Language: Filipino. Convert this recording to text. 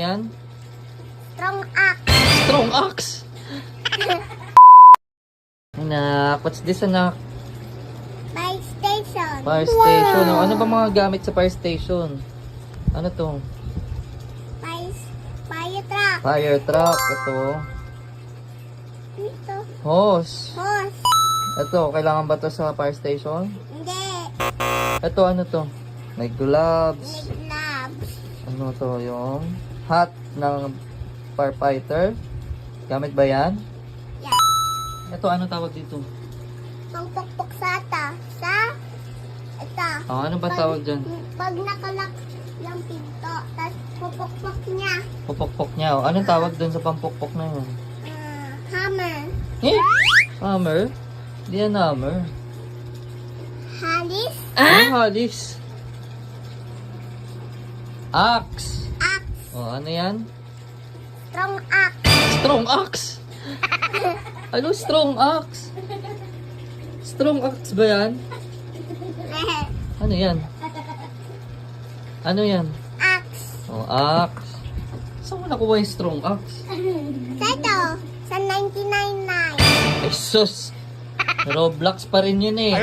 yan? Strong axe. Strong axe! Anak, what's this anak? Fire station. Fire station. Oh, ano ba mga gamit sa fire station? Ano to? Fire truck. Fire truck. Ito. Ito. Hose. Hose. Ito, kailangan ba to sa fire station? Hindi. Ito, ano to? May gloves. May gloves. Ano to? Yung hat ng firefighter. Gamit ba yan? Yeah. Ito, ano tawag dito? Pangpukpok sa ito. Oh, ano ba tawag dyan? Pag nakalak yung pinto, tapos pupukpok niya. Pupukpok niya. Oh, anong tawag dun sa pampukpok na yun? Hammer. Eh? Hammer? Hindi yan hammer. Halis. Ano halis? Axe. Axe. Oh, ano yan? Strong axe. Strong axe? Ano strong axe? Strong axe ba yan? Ano yan? Ano yan? Axe. Oh, axe. Saan mo nakuha yung strong axe? Sa ito, sa 99.9. Ay sus! Roblox pa rin yun eh.